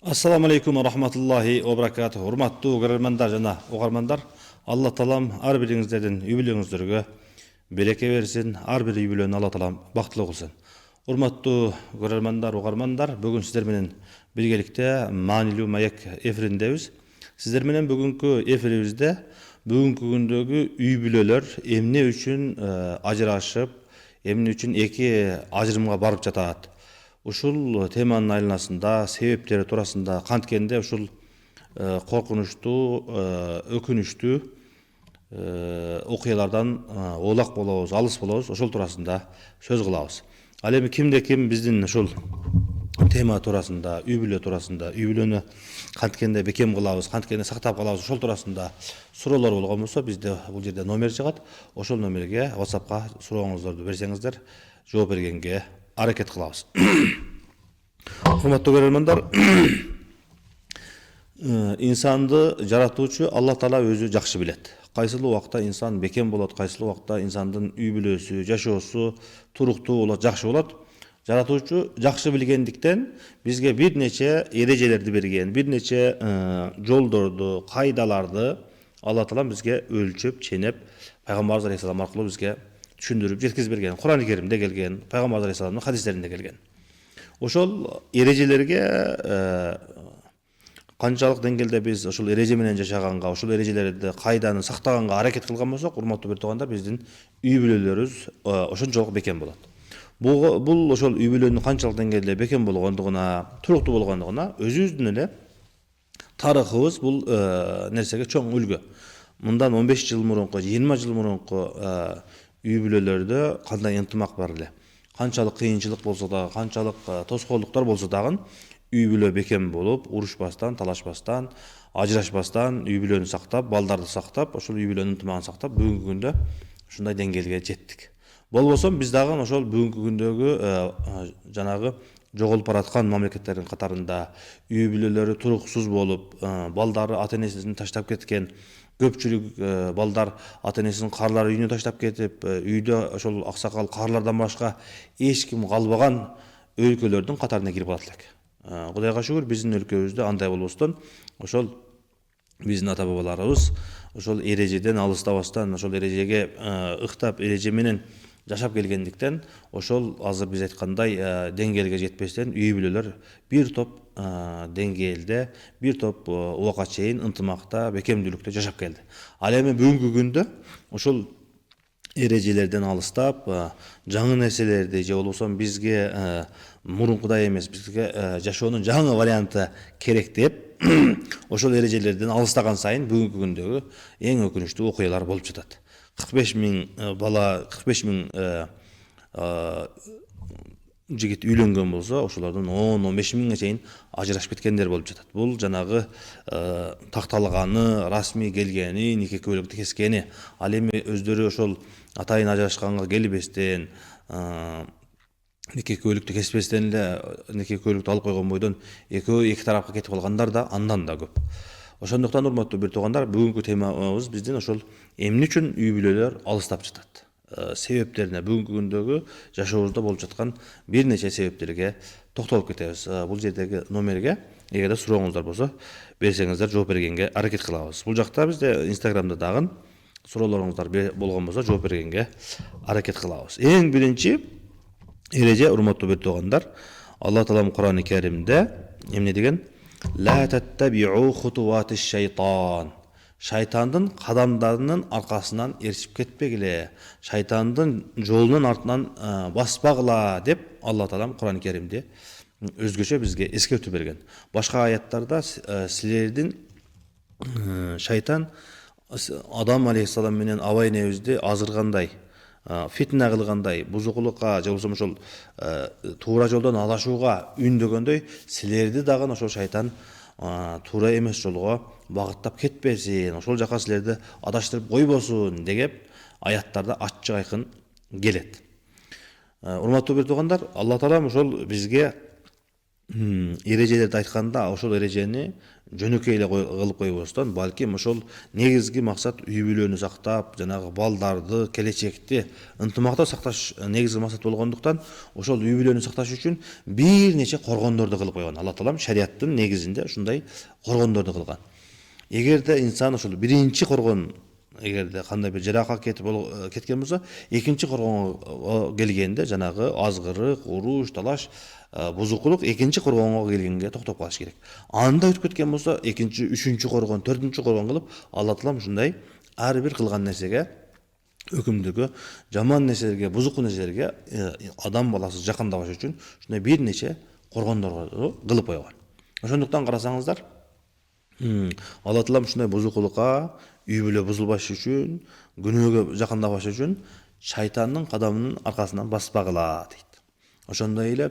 Ассаламу алейкум ва рахматуллахи ва баракатух. Урматтуу көрөрмандар жана угармандар, Алла таалам ар бириңиздердин үй бүлөңүздөргө береке берсин, ар бир үй бүлөнү Алла таалам бактылуу кылсын. Урматтуу көрөрмандар, угармандар, бүгүн сиздер менен биргеликте маанилүү маек эфириндебиз. Сиздер менен бүгүнкү эфирибизде бүгүнкү күндөгү үй бүлөлөр эмне үчүн ажырашып, эмне үчүн эки ажырымга барып жатат. Ушул теманын айланасында себептери туурасында канткенде ушул коркунучтуу, өкүнүчтүү окуялардан оолак болобуз, алыс болобуз, ошол туурасында сөз кылабыз. Ал эми кимде ким биздин ушул тема туурасында, үй бүлө туурасында, үй бүлөнү канткенде бекем кылабыз, канткенде сактап калабыз, ошол туурасында суроолор болгон болсо, бизде бул жерде номер чыгат. Ошол номерге WhatsAppка сурооңуздорду берсеңиздер, жооп бергенге аракет кылабыз. Урматтуу көрөрмандар, инсанды жаратуучу Алла Таала өзү жакшы билет. Кайсылуу убакта инсан бекем болот, кайсылуу убакта инсандын үй бүлөсү, жашоосу туруктуу болот, жакшы болот. Жаратуучу жакшы билгендиктен бизге бир нече эрежелерди берген, бир нече жолдорду, кайдаларды Алла Таала бизге өлчөп, ченеп, пайгамбарыбыз алейхисалам аркылуу бизге түшүндүрүп жеткизип берген. Кур'ан-ы Керимде келген, пайгамбарыбыз алейхисаламдын хадистеринде келген. Ошол эрежелерге канчалык деңгээлде биз ошол эреже менен жашаганга, ошол эрежелерди кайданы сактаганга аракет кылган болсок, урматтуу бир туугандар, биздин үй бүлөлөрүбүз ошончолук бекем болот. Бул ошол үй бүлөнүн канчалык деңгээлде бекем болгондугуна, туруктуу болгондугуна өзүбүздүн эле тарыхыбыз бул нерсеге чоң үлгү. Мындан 15 жыл мурунку, 20 жыл мурунку үй бүлөлөрдө кандай ынтымак бар эле. Канчалык кыйынчылык болсо да, канчалык тоскоолдуктар болсо дагы үй бүлө бекем болуп, урушпастан, талашпастан, ажырашпастан үй бүлөнү сактап, балдарды сактап, ошол үй бүлөнүн ынтымагын сактап, бүгүнкү күндө ушундай деңгээлге жеттик. Болбосо биз дагы ошол бүгүнкү күндөгү жанагы жоголуп бараткан мамлекеттердин катарында үй бүлөлөрү туруксуз болуп, балдары ата-энесин таштап кеткен, көпчүлүк балдар ата-энесин карлар үйүнө таштап кетип, үйдө ошол аксакал карлардан башка эч ким калбаган өлкөлөрдүн катарына кирип калат элек. Кудайга шүгүр, биздин өлкөбүздө андай болбостон, ошол биздин ата бабаларыбыз ошол эрежеден алыстабастан, ошол эрежеге ыктап, эреже менен жашап келгендиктен, ошол азыр биз айткандай деңгээлге жетпестен үй бүлөлөр бир топ деңгээлде, бир топ убакка чейин ынтымакта, бекемдүүлүктө жашап келди. Ал эми бүгүнкү күндө ошол эрежелерден алыстап, жаңы нерселерди же болбосо бизге мурункудай эмес, бизге жашоонун жаңы варианты керек деп, ошол эрежелерден алыстаган сайын бүгүнкү күндөгү эң өкүнүчтүү окуялар болуп жатат. 45 000 бала, 45 000 жигит үйлөнгөн болсо, ошолордун 10-15 000ге чейин ажырашып кеткендер болуп жатат. Бул жанагы такталганы, расмий келгени, нике көйлөктү кескени. Ал эми өздөрү ошол атайын ажырашканга келбестен, нике көйлөктү кеспестен эле нике көйлөктү алып койгон бойдон экөө эки тарапка кетип калгандар да андан да көп. Ошондуктан урматтуу бир туугандар, бүгүнкү темабыз биздин ошол эмне үчүн үй бүлөлөр алыстап жатат. Себептерине, бүгүнкү күндөгү жашообузда болуп жаткан бир нече себептерге токтолуп кетебиз. Бул жердеги номерге эгерде сурооңуздар болсо, берсеңиздер, жооп бергенге аракет кылабыз. Бул жакта бизде Инстаграмда дагы суроолоруңуздар болгон болсо, жооп бергенге аракет кылабыз. Эң биринчи эреже, урматтуу бир туугандар, Алла Таалам Кур'ан-ы Керимде эмне деген? Ла таттабиу хутуатиш шайтан. Шайтандын кадамдарынын аркасынан эрчип кетпегиле, шайтандын жолунун артынан баспагыла деп Алла Таалам Кур'ан-ы Керимде өзгөчө бизге эскертүү берген. Башка аяттарда силердин шайтан Адам алейхиссалам менен Аба энебизди азыргандай, фитна кылгандай, бузукулукка же болбосо ошол туура жолдон адашууга үндөгөндөй, силерди дагы ошол шайтан туура эмес жолго багыттап кетпесин, ошол жака силерди адаштырып койбосун деген аяттарда ачык айкын келет. Урматтуу бир туугандар, Алла Таалам ошол бизге эрежелерди айтканда ошол эрежени жөнөкөй эле кылып койбостон, балким ошол негизги максат үй бүлөнү сактап, жанагы балдарды, келечекти ынтымакта сакташ негизги максат болгондуктан, ошол үй бүлөнү сакташ үчүн бир нече коргондорду кылып койгон. Алла таалам шариаттын негизинде ушундай коргондорду кылган. Эгерде инсан ошол биринчи коргон, эгерде кандай бир жаракат кеткен болсо, экинчи коргонго келгенде жанагы азгырык, уруш, талаш, бузукулук экинчи коргонго келгенге токтоп калыш керек. Анда өтүп кеткен болсо, экинчи, үчүнчү коргон, төртүнчү коргон кылып, Алла таалам ушундай ар бир кылган нерсеге өкүмдүгү жаман нерселерге, бузуктуу нерселерге адам баласы жакындабаш үчүн ушундай бир нече коргондорду кылып койгон. Ошондуктан карасаңыздар, Алла таалам ушундай бузукулукка, үй бүлө бузулбаш үчүн, күнөөгө жакындабаш үчүн шайтандын кадамынын аркасынан баспагыла дейт. Ошондой эле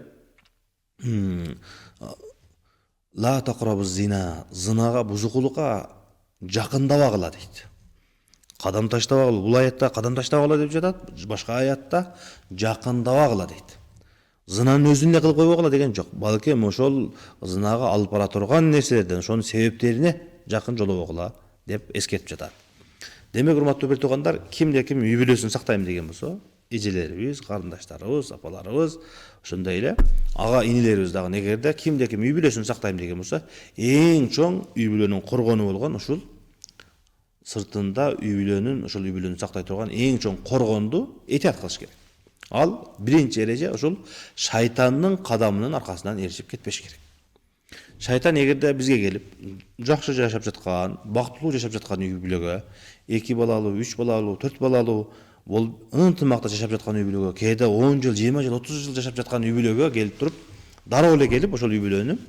ла тақрабуз зина, зынага, бузукулукка жакындабагыла дейт. Кадам таштабагыла, бул аятта кадам таштабагыла деп жатат, башка аятта жакындабагыла дейт. Зынанын өзүн эле кылып койбогула деген жок. Балким ошол зынага алып бара турган нерселерден, ошонун себептерине жакын жолобогула деп эскертип жатат. Демек, урматтуу бир туугандар, кимде ким үй бүлөсүн сактайм деген болсо, эжелерибиз, карындаштарыбыз, апаларыбыз, ошондой эле ага инилерибиз дагы эгерде кимде ким үй бүлөсүн сактайм деген болсо, эң чоң үй бүлөнүн коргону болгон ушул сыртында ошол үй бүлөнү сактай турган эң чоң коргонду этият кылыш керек. Ал биринчи эреже ушул шайтандын кадамынын аркасынан эришип кетпеш керек. Шайтан эгерде бизге келип, жакшы жашап жаткан, бактылуу жашап жаткан үй бүлөгө, 2 балалуу, 3 балалуу, 4 балалуу, бул ынтымакта жашап жаткан үй бүлөгө, кээде 10 жыл, 20 жыл, 30 жыл жашап жаткан үй бүлөгө келип туруп, дароо эле келип ошол үй бүлөнү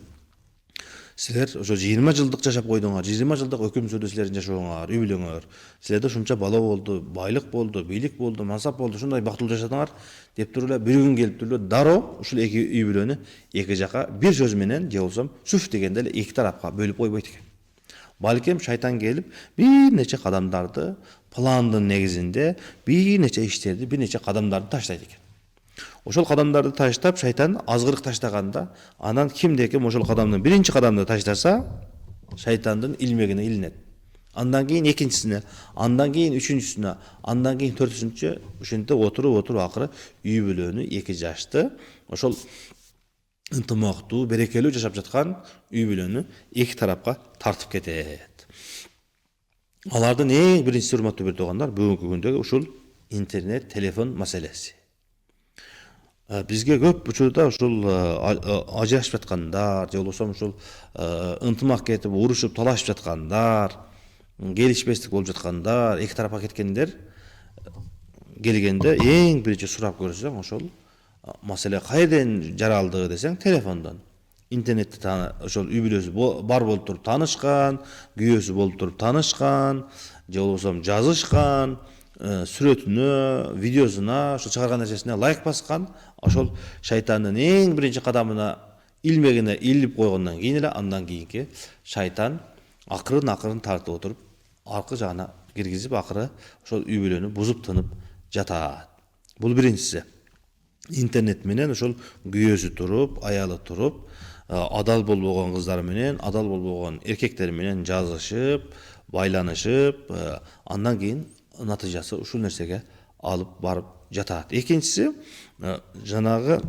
силер ошо 20 жылдык жашап койдуңар, 20 жылдык өкүм сүрдө силердин жашооңар, үй бүлөңөр, силерде ушунча бала болду, байлык болду, бийлик болду, мансап болду, ушундай бактылуу жашадыңар деп туруп эле бир күн келип туруп эле дароо ушул эки үй бүлөнү эки жака бир сөз менен же болбосо сүф дегенде эле эки тарапка бөлүп койбойт экен. Балким шайтан келип бир нече кадамдарды пландын негизинде бир нече иштерди, бир нече кадамдарды таштайт экен. Ошол кадамдарды таштап, шайтан азгырык таштаганда, анан кимде ким ошол кадамдын биринчи кадамды таштаса, шайтандын илмегине илинет. Андан кийин экинчисине, андан кийин үчүнчүсүнө, андан кийин төртүнчүсүнчө, ушинте отуруп акыры үй бүлөнү эки жашты ошол ынтымактуу, берекелүү жашап жаткан үй бүлөнү эки тарапка тартып кетет. Алардын эң биринчиси, урматтуу бир туугандар, бүгүнкү күндөгү ушул интернет, телефон маселеси. Бизге көп учурда ушул ажырашып жаткандар, же болбосо ушул ынтымак кетип, урушуп, талашып жаткандар, келишпестик болуп жаткандар, эки тарапка кеткендер келгенде эң биринчи сурап көрсөң, ошол маселе кайерден жаралды десең, телефондон. Интернетте ошол үй бүлөсү бар болуп туруп таанышкан, күйөөсү болуп туруп таанышкан, же болбосо жазышкан, сүрөтүнө, видеосуна, ошол чыгарган нерсесине лайк баскан, ошол шайтандын эң биринчи кадамына, илмегине илип койгондон кийин эле андан кийинки шайтан акырын тартып отуруп, аркы жагына киргизип, акыры ошол үй бүлөнү бузуп тынып жатат. Бул биринчиси. Интернет менен ошол күйөөсү туруп, аялы туруп, адал болбогон кыздар менен, адал болбогон эркектер менен жазышып, байланышып, андан кийин натыйжасы ушул нерсеге алып барып жатат. Экинчиси, жанагы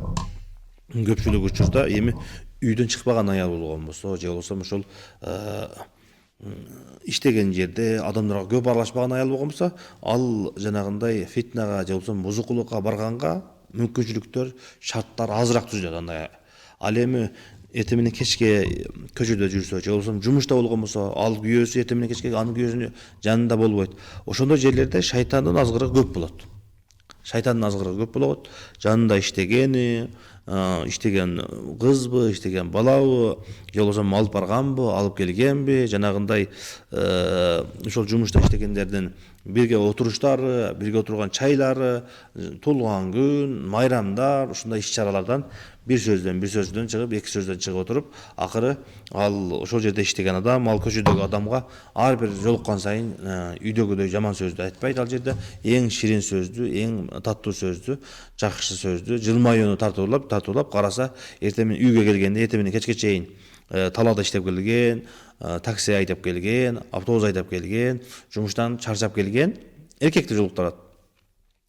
көпчүлүк учурда эми үйдөн чыкпаган аял болгон болсо, же болбосо ошол иштеген жерде адамдарга көп аралашпаган аял болгон болсо, ал жанагындай фитнага же болбосо бузукулукка барганга мүмкүнчүлүктөр, шарттар азыраак түзүлөт андай. Ал эми эртең менен кечке көчөдө жүрсө, же болбосо жумушта болгон болсо, ал күйөөсү эртең менен кечке анын күйөөсүнүн жанында болбойт. Ошондой жерлерде шайтандын азгырыгы көп болот. Шайтандын азгырыгы көп болот. Жанында иштеген кызбы, иштеген балабы, же болбосо алып барганбы, алып келгенби, жанагындай ошол жумушта иштегендердин бирге отуруштары, бирге отурган чайлары, туулган күн, майрамдар, ушундай иш-чаралардан бир сөздөн чыгып, эки сөздөн чыгып отуруп, акыры ал ошол жерде иштеген адам, ал көчөдөгү адамга ар бир жолуккан сайын үйдөгүдөй жаман сөздү айтпайт. Ал жерде эң ширин сөздү, эң таттуу сөздү, жакшы сөздү, жылмаюуну тартуулап тартуулап караса, эртең менен үйгө келгенде эртең менен кечке чейин талаада иштеп келген, такси айдап келген, автобус айдап келген, жумуштан чарчап келген эркекти жолуктурат.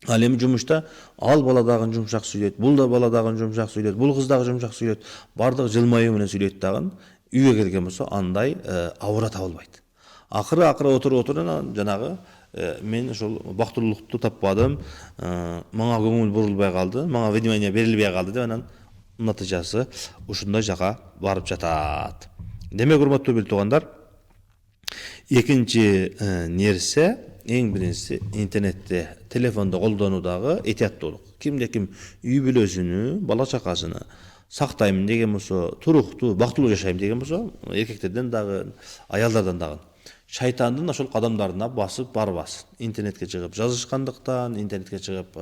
Ал эми жумушта ал бала дагы жумшак сүйлөйт, бул да бала дагы жумшак сүйлөйт, бул кыз дагы жумшак сүйлөйт, бардыгы жылмаюу менен сүйлөйт дагы. Үйгө келген болсо андай абура табылбайт. Акыры отуруп жанагы мен ошол бактылуулукту таппадым, мага көңүл бурулбай калды, мага внимание берилбей калды деп анан натыйжасы ушундай жака барып жатат. Демек, урматтуу бир туугандар, экинчи нерсе, эң биринчиси интернетти, телефонду колдонуудагы этияттуулук. Кимде ким үй бүлөсүнү, бала чакасыны сактайм деген болсо, туруктуу, бактылуу жашайм деген болсо, эркектерден дагы, аялдардан дагы шайтандын ошол кадамдарына басып барбасын. Интернетке чыгып жазышкандыктан, интернетке чыгып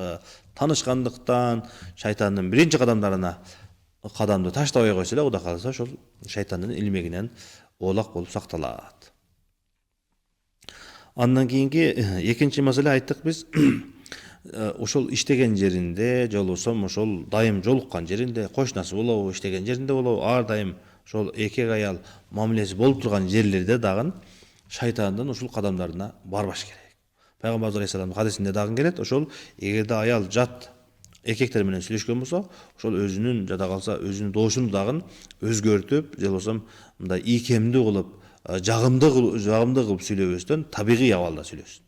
таанышкандыктан, шайтандын биринчи кадамды таштабай койсо эле, Кудай кааласа ошол шайтандын илмегинен оолак болуп сакталат. Андан кийинки экинчи маселе айттык биз. Ошол иштеген жеринде, же болбосо ошол дайым жолуккан жеринде, кошунасы болобу, иштеген жеринде болобу, ар дайым ошол эркек аял мамилеси болуп турган жерлерде дагы шайтандын ушул кадамдарына барбаш керек. Пайгамбарыбыз алейхиссаламдын хадисинде дагы келет, ошол эгерде аял жат эркектер менен сүйлөшкөн болсо, ошол өзүнүн жада калса өзүнүн доошун дагы өзгөртүп, же болбосо мындай ийкемдүү кылып, жагымдуу кылып сүйлөбөстөн табигый абалда сүйлөсүн.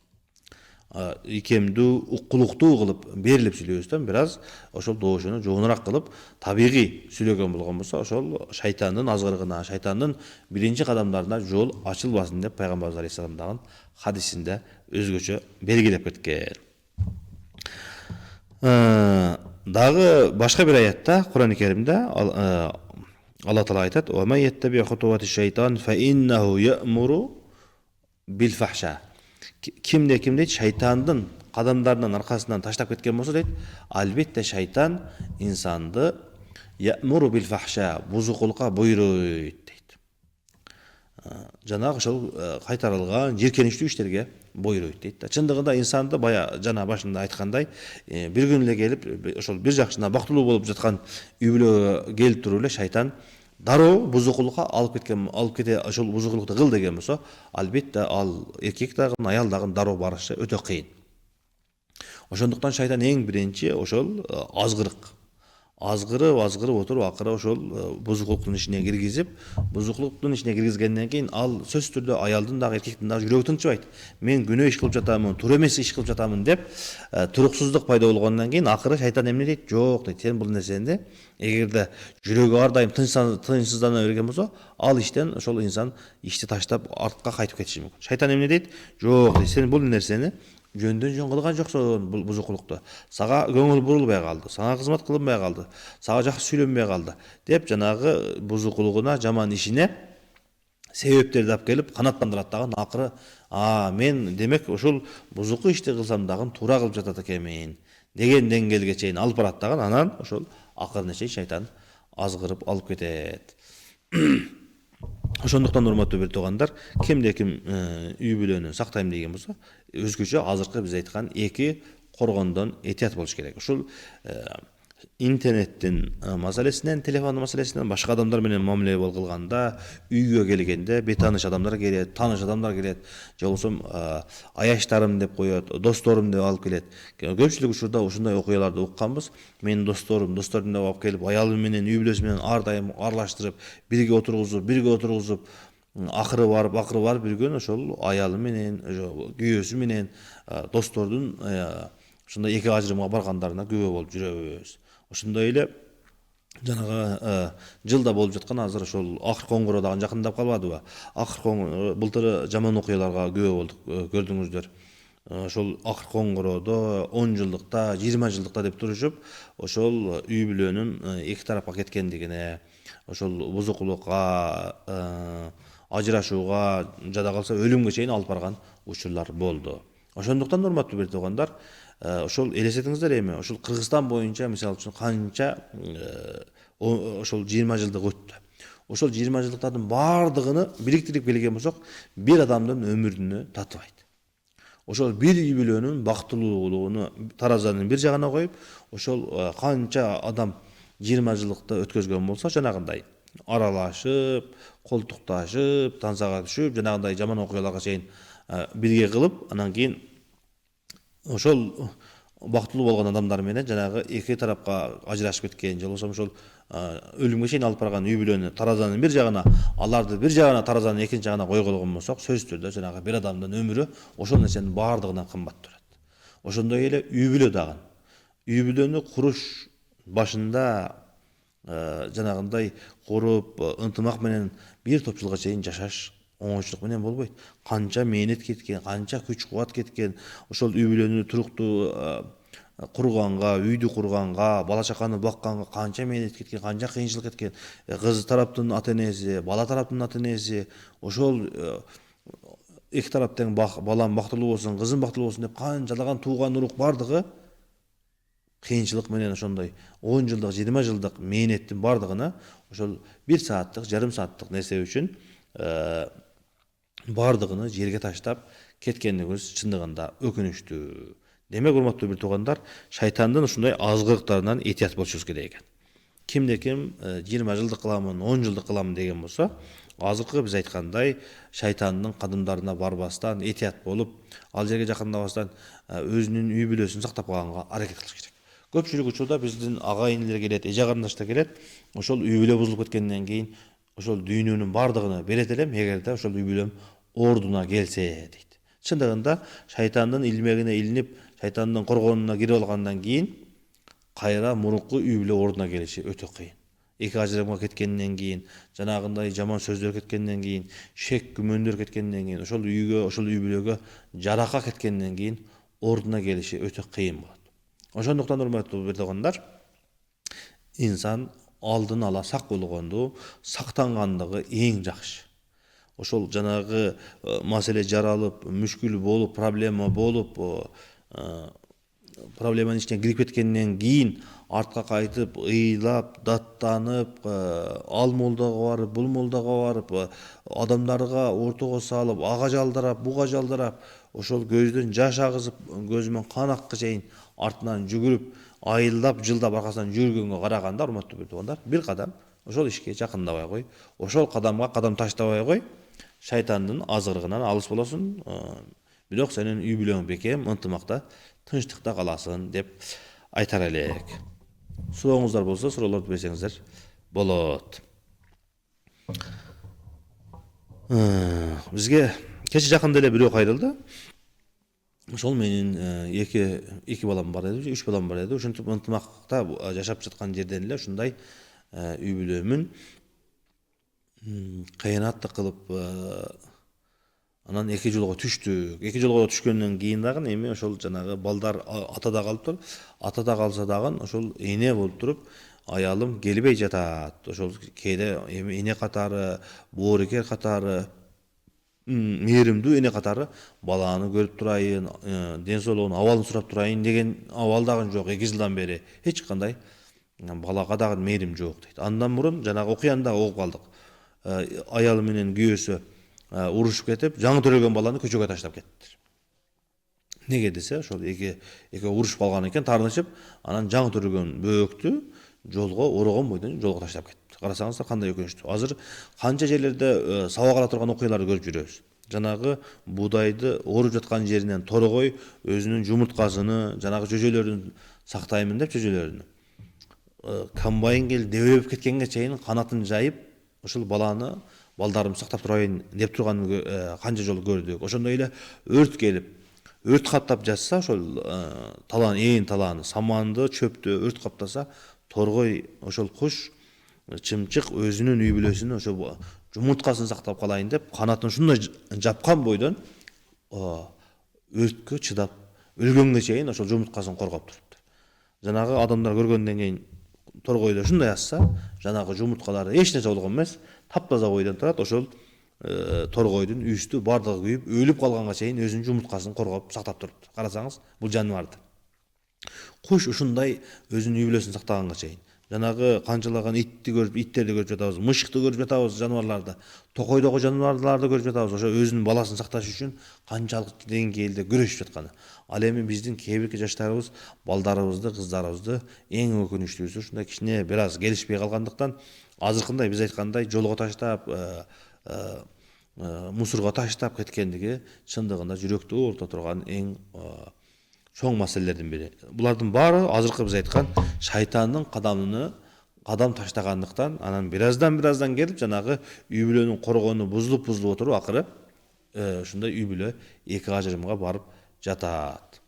Ийкемдүү, уккулуктуу кылып берилип сүйлөбөстөн бир аз ошол доошуну жоонураак кылып табигый сүйлөгөн болгон болсо, ошол шайтандын азгырыгына, шайтандын биринчи кадамдарына жол ачылбасын деп Пайгамбарыбыз алейхиссалам дагы хадисинде өзгөчө белгилеп кеткен. Дагы башка бир аятта, Кур'ан-ы Керимде Алла Таала айтат: "Ва ман яттаби хутувати шайтан фа иннаху я'муру бил фахша." Кимде ким дейт, шайтандын кадамдарынын аркасынан таштап кеткен болсо дейт, албетте шайтан инсанды я'муру бил фахша, бузукулукка буйруйт дейт. Жанагы ошол кайтарылган жийиркеничтүү иштерге буйруйт дейт. Чындыгында инсанды бая жана башында айткандай, бир күн эле келип, ошол бир жакшына бактылуу болуп жаткан үй бүлөгө келип туруп эле шайтан дароо бузукулукка алып кете, ошол бузукулукту кыл деген болсо, албетте ал эркек дагы, аял дагы дароо барышы өтө кыйын. Ошондуктан шайтан эң биринчи ошол азгырып отуруп, акыры ошол бузукулуктун ичине киргизип, бузукулуктун ичине киргизгенден кийин ал сөзсүз түрдө аялдын дагы эркектин дагы жүрөгү тынчыбайт. Мен күнөө иш кылып жатамын, туура эмес иш кылып жатамын деп туруксуздук пайда болгондон кийин акыры шайтан эмне дейт? Жок дейт, сен бул нерсени эгерде жүрөгү ар дайым тынчсыздана берген болсо, ал иштен ошол инсан ишти таштап артка кайтып кетиши мүмкүн. Шайтан эмне дейт? Жок дейт, сен бул нерсени жөндөн жөн кылган жоксуң, бул бузукулукту. Сага көңүл бурулбай калды, сага кызмат кылынбай калды, сага жакшы сүйлөнбөй калды деп жанагы бузукулугуна, жаман ишине себептерди алып келип канааттандырат дагы. Акыры мен демек ошол бузуку ишти кылсам дагы туура кылып жатат экенмин деген деңгээлге чейин алып барат дагы. Анан ошол акырына чейин шайтан азгырып алып кетет. Ошондуктан урматтуу бир туугандар, кимде ким үй бүлөнү сактайм деген болсо, өзгөчө азыркы биз айткан эки коргондон этият болуш керек. Ушул интернеттин маселесинен, телефондун маселесинен, башка адамдар менен мамиле кылганда, үйгө келгенде бейтааныш адамдар келет, тааныш адамдар келет, же болбосо аяштарым деп коет, досторум деп алып келет. Көпчүлүк учурда ушундай окуяларды укканбыз. Менин досторум деп алып келип, аялым менен, үй бүлөсү менен ар дайым аралаштырып, бирге отургузуп, акыры барып бир күн ошол аялы менен, күйөөсү менен, достордун ушундай эки ажырымга баргандарына күбө болуп жүрөбүз. Ошондой эле жанагы жылда болуп жаткан азыр ошол Акыр Коңгуроо дагы жакындап калбадыбы? Акыр Коңгуроо былтыр жаман окуяларга күбө болдук, көрдүңүздөр. Ошол Акыр Коңгуроодо 10 жылдыкта, 20 жылдыкта деп турушуп, ошол үй бүлөнүн эки тарапка кеткендигине, ошол бузукулукка, ажырашууга, жада калса өлүмгө чейин алып барган учурлар болду. Ошондуктан урматтуу бир туугандар, ошол элестетиңиздер эми, ошол Кыргызстан боюнча мисалы үчүн канча ошол 20 жылдык өттү. Ошол 20 жылдыктардын баардыгыны бириктирип келген болсок, бир адамдын өмүрүнө татыбайт. Ошол бир үй бүлөнүн бактылуулугуну таразанын бир жагына коюп, ошол канча адам 20 жылдыкты өткөзгөн болсо жанагындай аралашып, колтукташып, тансага түшүп, жанагындай жаман окуяларга чейин бирге кылып, анан кийин ошол бактылуу болгон адамдар менен жанагы эки тарапка ажырашып кеткен же болбосо ошол өлүмгө чейин алып барган үй бүлөнү таразанын бир жагына, аларды бир жагына, таразанын экинчи жагына койгон болсок, сөзсүз түрдө жанагы бир адамдын өмүрү ошол нерсенин баардыгынан кымбат турат. Ошондой эле үй бүлө дагы. Үй бүлөнү куруш башында жанагындай куруп, ынтымак менен бир топ жылга чейин жашаш оңойчулук менен болбойт. Канча мээнет кеткен, канча күч кубат кеткен, ошол үй бүлөнү туруктуу курганга, үйдү курганга, бала чаканы бакканга канча мээнет кеткен, канча кыйынчылык кеткен. Кыз тараптын ата энеси, бала тараптын ата энеси, ошол эки тарап тең балам бактылуу болсун, кызым бактылуу болсун деп канчалаган тууган урук бардыгы кыйынчылык менен ошондой 10 жылдык, 20 жылдык мээнеттин бардыгына ошол 1 сааттык, жарым сааттык нерсе үчүн бардыгыны жерге таштап кеткендигибиз чындыгында өкүнүчтүү. Демек, урматтуу бир туугандар, шайтандын ушундай азгырыктарынан этият болушубуз керек экен. Кимде ким 20 жылдык кыламын, 10 жылдык кыламын деген болсо, азыркы биз айткандай шайтандын кадымдарына барбастан, этият болуп, ал жерге жакындабастан өзүнүн үй бүлөсүн сактап калганга аракет кылыш керек. Көпчүлүк учурда биздин ага-инилер келет, эже карындаштар келет, ошол үй бүлө бузулуп кеткенден кийин ошол дүйнөнүн бардыгын берет элем, эгерде ошол үй бүлөм ордуна келсе дейт. Чындыгында шайтандын илмегине илинип, шайтандын коргонуна кирип алгандан кийин кайра мурунку үй бүлө ордуна келиши өтө кыйын. Эки ажырамга кеткенден кийин, жанагындай жаман сөздөр кеткенден кийин, шек күмөндөр кеткенден кийин, ошол үйгө, ошол үй бүлөгө жарака кеткенден кийин ордуна келиши өтө кыйын болот. Ошондуктан урматтуу бир туугандар, инсан алдын ала сак болгонду, сактангандыгы эң жакшы. Ошол жанагы маселе жаралып, мүшкүл болуп, проблема болуп, проблеманын ичине кирип кеткенден кийин артка кайтып, ыйлап, даттанып, ал молдого барып, бул молдого барып, адамдарга ортого салып, ага жалдырап, буга жалдырап, ошол көздөн жаш агызып, көзүмөн кан аккы чейин артынан жүгүрүп, айылдап, жылдап аркасынан жүргөнгө караганда, урматтуу бир туугандар, бир кадам ошол ишке жакындабай кой, ошол кадамга кадам таштабай кой, шайтандын азгырыгынан алыс болосуң, бирок сенин үй бүлөң бекем, ынтымакта, тынчтыкта каласың деп айтар элек. Сурооңуздар болсо, суроолорду берсеңиздер болот. Бизге кече жакында эле бирөө кайрылды. Ошол менин эки балам бар эди, 3 балам бар эди. Ушинтип ынтымакта жашап жаткан жерден эле ушундай үй бүлөмүн кыянаттык кылып анан эки жолго түштүк. Эки жолго түшкөндөн кийин дагы эми ошол жанагы балдар атада калыптыр. Атада калса дагы ошол эне болуп туруп, аялым келбей жатат. Ошол кээде эми эне катары, боорукер катары, мээримдүү эне катары баланы көрүп турайын, ден соолугун, абалын сурап турайын деген абал дагы жок. 2 жылдан бери эч кандай балага дагы мээрим жок дейт. Андан мурун жанагы окуяны да угуп калдык. Аялы менен күйөөсү урушуп кетип, жаңы төрөлгөн баланы көчөгө таштап кеттиер. Неге десе, ошол эки урушуп калган экен, таарынышып, анан жаңы төрөлгөн бөөктү жолго орогон бойдон жолго таштап кетти. Карасаңыздар кандай өкүнүчтүү. Азыр канча жерлерде сабак ала турган окуяларды көрүп жүрөбүз. Жанагы буудайды оруп жаткан жеринен торгой өзүнүн жумурткасыны, жанагы жөжөлөрүн сактаймын деп жөжөлөрүнү комбайн келип дебелеп кеткенге чейин канатын жайып, ошол балдарым сактап турайын деп турганын канча жолу көрдүк. Ошондой эле өрт келип, өрт каптап жатса, ошол талааны, саманды, чөптү өрт каптаса, торгой ошол куш, чымчык өзүнүн үй бүлөсүнүн ошол жумурткасын сактап калайын деп канатын ушундай жапкан бойдон өрткө чыдап, өлгөнгө чейин ошол жумурткасын коргоп туруптур. Жанагы адамдар көргөндөн кийин торгойдо ушундай асса, жанагы жумурткалары эч нерсе болгон эмес, таптаза бойдон турат. Ошол торгойдун үстү бардыгы күйүп, өлүп калганга чейин өзүнүн жумурткасын коргоп сактап туруптур. Карасаңыз, бул жаныбарды. Куш ушундай өзүнүн үй бүлөсүн сактаганга чейин. жанагы канчалаган иттерди көрүп жатабыз, мышыкты көрүп жатабыз, жаныбарларды, токойдогу жаныбарларды көрүп жатабыз. Ошо өзүнүн баласын сакташ үчүн канчалык деңгээлде күрөшүп жатканы. Ал эми биздин кээ бирки жаштарыбыз балдарыбызды, кыздарыбызды эң өкүнүчтүүсү ушундай кичине бир аз келишпей калгандыктан азыркындай биз айткандай жолго таштап, мусорго таштап кеткендиги чындыгында жүрөктү оорута турган эң чоң маселелердин бири. Булардын баары азыркы биз айткан шайтандын кадам таштагандыктан, анан бираздан келип жанагы үй бүлөнүн коргону бузулуп отуруп, акыры ушундай үй бүлө эки ажырымга барып жатат.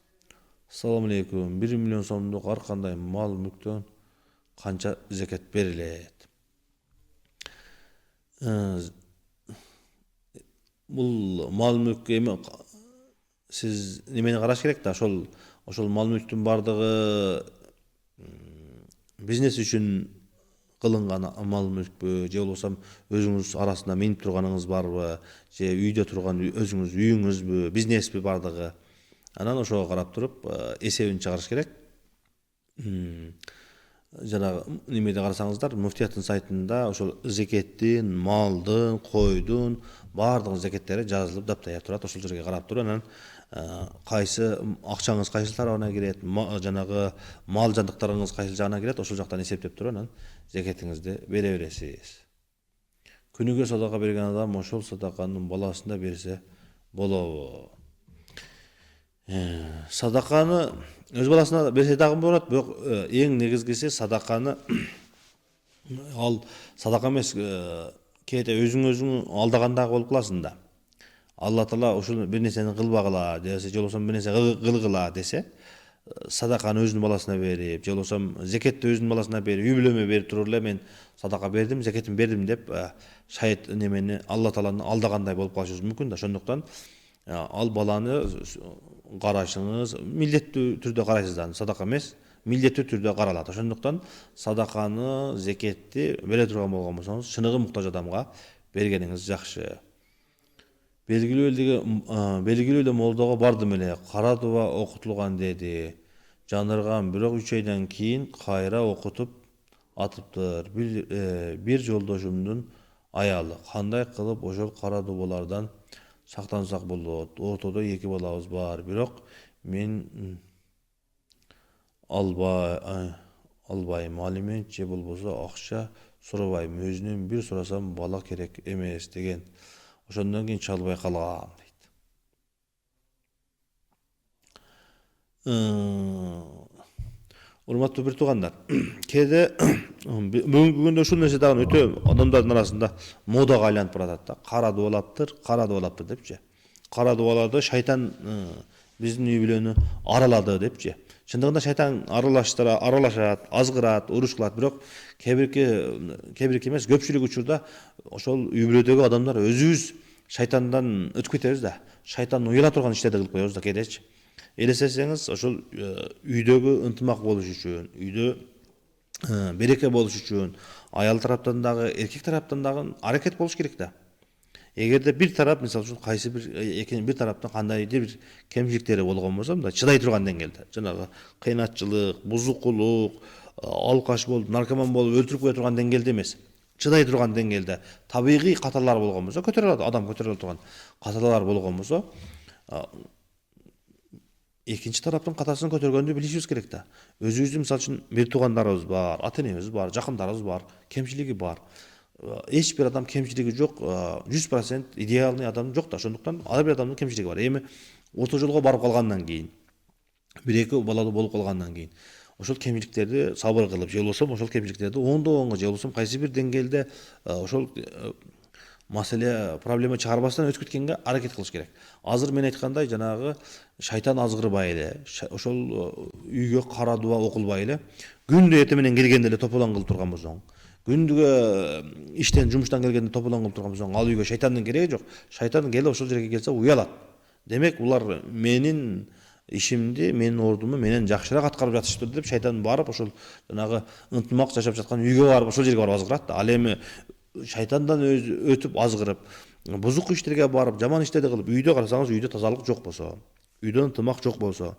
Ассаламу алейкум. 1 миллион сомдук ар кандай мал мүлктөн канча зекет берилет? Бул мал мүлккө эми сиз немени караш керек да, ошол мал мүлктүн бардыгы бизнес үчүн кылынган мал мүлкпү, же болбосо өзүңүз арасында минип турганыңыз барбы, же үйдө турган өзүңүз үйүңүзбү, бизнеспи бардыгы. Анан ошого карап туруп эсебин чыгарыш керек. Жанагы немеде карасаңыздар, муфтияттын сайтында ошол зекеттин, малдын, койдун баардык зекеттери жазылып даптая турат. Ошол жерге карап туруп, анан кайсы акчаңыз кайсы тарабына кирет, жанагы мал жандыктарыңыз кайсы жагына кирет, ошол жактан эсептеп туруп анан зекетиңизди бере бересиз. Күнүгө садака берген адам ошол садаканын баласына берсе болобу? Садаканы өз баласына берсе дагы болот, бирок эң негизгиси садаканы ал садака эмес, кээде өзүң алдаган дагы болуп каласың да. Алла Таала ушул бир нерсени кылбагыла десе, же болбосо бир нерсе кылгыла десе, садаканы өзүнүн баласына берип, же болбосо зекетти өзүнүн баласына берип, үй бүлөмө берип туруп эле мен садака бердим, зекетин бердим деп шайыт немени Алла Тааланы алдагандай болуп калышыбыз мүмкүн да. Ошондуктан ал баланы карашыңыз милдеттүү түрдө карайсыз да, садака эмес, милдеттүү түрдө каралат. Ошондуктан садаканы, зекетти бере турган болгон болсоңуз, чыныгы муктаж адамга бергениңиз жакшы. Белгилүү эле молдого бардым эле, кара дуба окутулган деди. Жанырган, бирок 3 айдан кийин кайра окутуп атыптыр. Бир жолдошумдун аялы. Кандай кылып ошол кара дубалардан сактансак болот? Ортодо 2 балабыз бар, бирок мен албайм, алимент же болбосо акча сурабайм. Өзүнөн бир сурасам бала керек эмес деген. Ошондон кийин чалбай калгам дейт. Урматтуу бир туугандар, кээде бүгүнкү күндө ушул нерсе дагы өтө адамдардын арасында модага айланып баратат да. Кара дубалаптыр депчи. Кара дубалады шайтан биздин үй бүлөнү аралады депчи. Чындыгында шайтан аралашат, азгырат, уруш кылат, бирок кээ бирки эмес, көпчүлүк учурда ошол үй бүлөдөгү адамдар өзүбүз шайтандан өтүп кетебиз да. Шайтан уяла турган иштерди кылып коебуз да кээдечи. Элестесеңиз, ошол үйдөгү ынтымак болуш үчүн, үйдө береке болуш үчүн аял тараптан дагы, эркек тараптан дагы аракет болуш керек да. Эгерде бир тарап, мисалы үчүн кайсы бир тараптын кандайдыр бир кемчиликтери болгон болсо, мындай чыдай турган деңгээлде, жанагы кыйнатчылык, бузукулук, алкаш болуп, наркоман болуп өлтүрүп кое турган деңгээлде эмес, чыдай турган деңгээлде табигый каталар болгон болсо, адам көтөрө турган каталар болгон болсо, экинчи тараптын катасын көтөргөндү билишибиз керек да. Өзүбүздүн мисалы үчүн бир туугандарыбыз бар, ата энебиз бар, жакындарыбыз бар, кемчилиги бар. Эч бир адам кемчилиги жок, 100% идеальный адам жок да. Ошондуктан ар бир адамдын кемчилиги бар. Эми орто жолго барып калгандан кийин, бир-эки балалуу болуп калгандан кийин, ошол кемчиликтерди сабыр кылып, же болбосо ошол кемчиликтерди оңдогонго, же болбосо кайсы бир деңгээлде ошол маселе, проблема чыгарбастан өтүп кеткенге аракет кылыш керек. Азыр мен айткандай жанагы шайтан азгырбай эле, ошол үйгө кара дуба окулбай эле, күндө эртең менен келгенде эле тополоң кылып турган болсоң, күндүгө иштен, жумуштан келгенде тополоң кылып турган болсоң, ал үйгө шайтандын кереги жок. Шайтан келип ошол жерге келсе уялат. Демек, булар менин ишимди, менин ордумду менен жакшыраак аткарып жатышыптыр деп шайтан барып ошол жанагы ынтымак жашап жаткан үйгө барып ошол жерге барып азгырат да. Ал эми шайтандан өтүп азгырып, бузук иштерге барып, жаман иштерди кылып, үйдө карасаңыз, үйдө тазалык жок болсо, үйдө ынтымак жок болсо,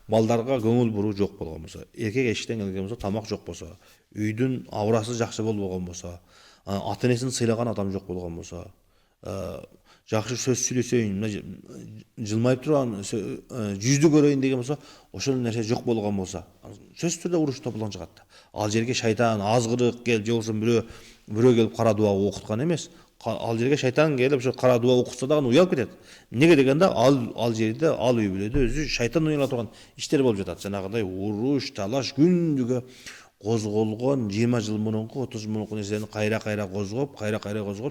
Балдарга көңүл буруу жок болгон болсо, эркек эшиктен келген болсо, тамак жок болсо, үйдүн абырасы жакшы болбогон болсо, ата энесин сыйлаган адам жок болгон болсо, жакшы сөз сүйлөсөйүн, жылмайып турган жүздү көрөйүн деген болсо, ошол нерсе жок болгон болсо, сөзсүз түрдө уруш тополоң чыгат да. Ал жерге шайтан азгырык келип, же болбосо бирөө келип кара дуа окуткан эмес. Ал жерге шайтан келип ошо кара дуа окутса дагы уялып кетет. Неге дегенде ал жерде, ал үй бүлөдө өзү шайтан уяла турган иштер болуп жатат. Жанагындай уруш, талаш күндүгө козголгон 20 жыл мурунку, 30 жыл мурунку нерсени кайра козгоп,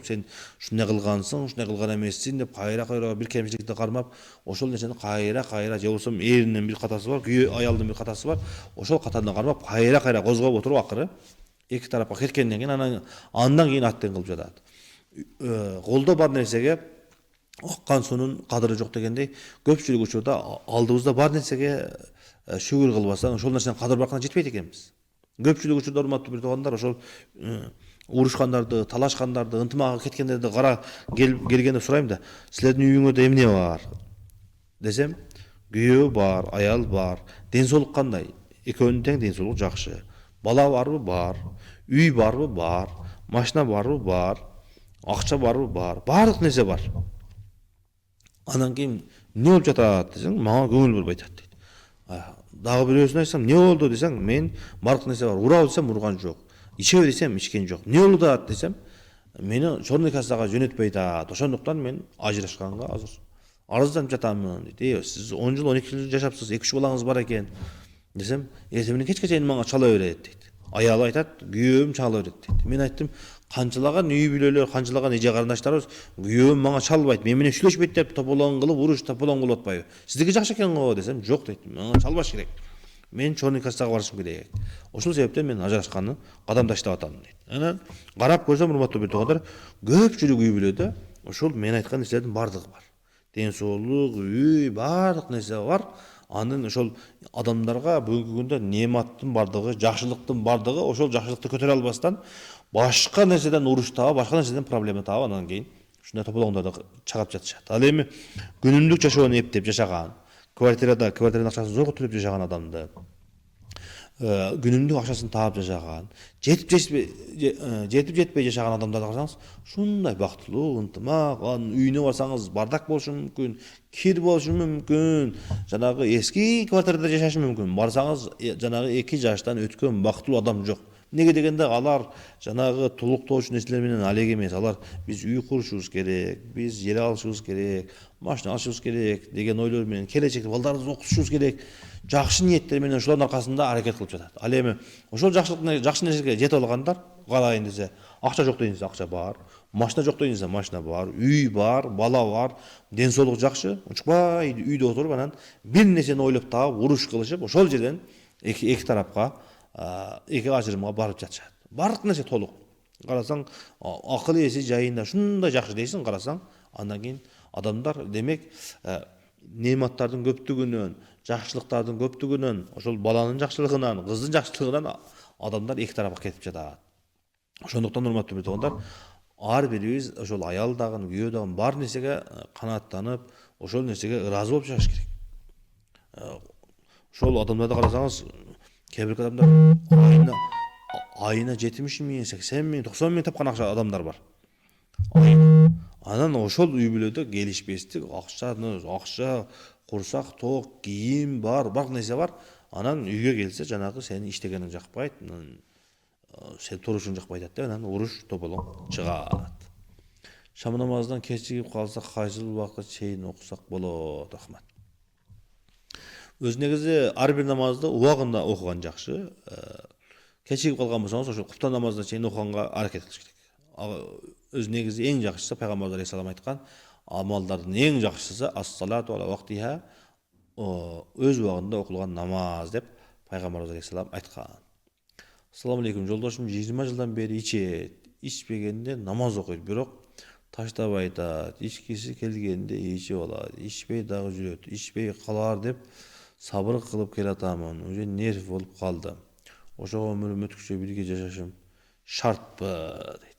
сен ушундай кылгансың, ушундай кылган эмессиң деп кайра бир кемчиликти кармап, ошол нерсени кайра же болбосо эринин бир катасы бар, күйөө аялдын бир катасы бар, ошол катаны кармап кайра козгоп отуруп акыры эки тарапка кеткенден кийин андан кийин аттен кылып жатат. Колдо бар нерсеге аккан суунун кадыры жок дегендей, көпчүлүк учурда алдыбызда бар нерсеге шүгүр кылбасаң, ошол нерсенин кадыр баркына жетпейт экенбиз. Көпчүлүк учурда урматтуу бир туугандар, ошол урушкандарды, талашкандарды, ынтымакка кеткендерди келгенде сурайм да, силердин үйүңөрдө эмне бар десем, күйөө бар, аял бар, ден соолук кандай? Экөөнүн тең ден соолугу жакшы. Бала барбы? Бар. Үй барбы? Бар. Машина барбы? Бар. Акча барбы? Бар. Баардык нерсе бар. Анан кийин эмне болуп жатат десең, мага көңүл бурбай атат дейт. Дагы бирөөсүнө айтсам, эмне болду десең, мен баардык нерсе бар. Урабы десем, урган жок. Ичеби десем, ичкен жок. Эмне болду атат десем, мени черный кассага жөнөтпөй атат. Ошондуктан мен ажырашканга азыр арызданып жатамын дейт. Сиз 10 жыл, 12 жыл жашапсыз, 2-3 балаңыз бар экен десем, эртең менен кечке чейин мага чала берет дейт. Аялы айтат, күйөөм чала берет дейт. Мен айттым, канчалаган үй бүлөлөр, канчалаган эже карындаштарыбыз күйөөм мага чалбайт, мен менен сүйлөшпөйт деп тополоң кылып, уруш тополоң кылып атпайбы? Сиздики жакшы экен го десем, жок дейт. Мага чалбаш керек. Мен черный кассага барышым керек. Ошол себептен мен ажырашканды кадамдаштап атам дейт. Анан карап көрсөм, урматтуу бир туугандар, көпчүлүк үй бүлөдө ошол мен айткан нерселердин баардыгы бар. Ден соолук, үй, баардык нерсе бар. Анын ошол адамдарга бүгүнкү күндө неаматтын бардыгы, жакшылыктын бардыгы, ошол жакшылыкты көтөрө албастан башка нерседен уруш таап, башка нерседен проблема таап, анан кийин ушундай тополоңдорду чыгап жатышат. Ал эми күнүмдүк жашоону эптеп жашаган, квартиранын акчасын зорго төлөп жашаган адамды, күнүмдүк акчасын таап жашаган, жетип жетпей жашаган адамдарды карасаңыз, ушундай бактылуу, ынтымак, анын үйүнө барсаңыз бардак болушу мүмкүн, кир болушу мүмкүн, жанагы эски квартирада жашашы мүмкүн. Барсаңыз, жанагы 2 жаштан өткөн бактылуу адам жок. Неге дегенде алар жанагы толуктоочу нерселер менен алек эмес. Алар биз үй курушубуз керек, биз жер алышыбыз керек, машина алышыбыз керек деген ойлор менен келечекте балдарыбызды окутушубуз керек. Жакшы ниеттер менен ошолордун аркасында аракет кылып жатат. Ал эми ошол жакшы нерсеге жете алгандар карайын десе, акча жок дейин десе акча бар, машина жок дейин десе машина бар, үй бар, бала бар, ден соолук жакшы, учпай үйдө отуруп анан бир нерсени ойлоп таап, уруш кылышып, ошол жерден эки тарапка, эки ажырымга барып жатышат. Баардык нерсе толук. Карасаң, акыл эси жайында ушундай жакшы дейсиң, карасаң, андан кийин адамдар демек неаматтардын көптүгүнөн, жакшылыктардын көптүгүнөн, ошол баланын жакшылыгынан, кыздын жакшылыгынан адамдар эки тарапка кетип жатат. Ошондуктан урматтуу бир туугандар, ар бирибиз ошол аял дагы, күйөө дагы бар нерсеге канааттанып, ошол нерсеге ыраазы болуп жашаш керек. Ошол адамдарды карасаңыз, кээ бир адамдар айына 70 миң, 80 миң, 90 миң тапкан адамдар бар. Анан ошол үй бүлөдө келишпестик, акча, курсак ток, кийим бар, баардык нерсе бар. Анан үйгө келсе, жанагы сени иштегениң жакпайт, сен турушуң жакпайт деп, анан уруш тополоң чыгат. Шам намазынан кечигип калсак, кайсыл убакытка чейин окусак болот, рахмат. Өз негизи ар бир намазды убагында окуган жакшы. Кечигип калган болсоңуз, ошо куптан намазына чейин окуганга аракет кылыш керек. Өз негизи эң жакшысы пайгамбар алейхиссалам айткан, амалдардын эң жакшысы ас-салату ала вактиха, өз убагында окулган намаз деп пайгамбар алейхиссалам айткан. Ассаламу алейкум, жолдошум 20 жылдан бери ичет, ичпегенде намаз окуйт, бирок таштабай атат, ичкиси келгенде ичип алат, ичпей дагы жүрөт, ичпей калар деп сабыр кылып келатамын, уже нерв болуп калды. Ошого өмүрүм өткүчө бирге жашашым шартпы дейт.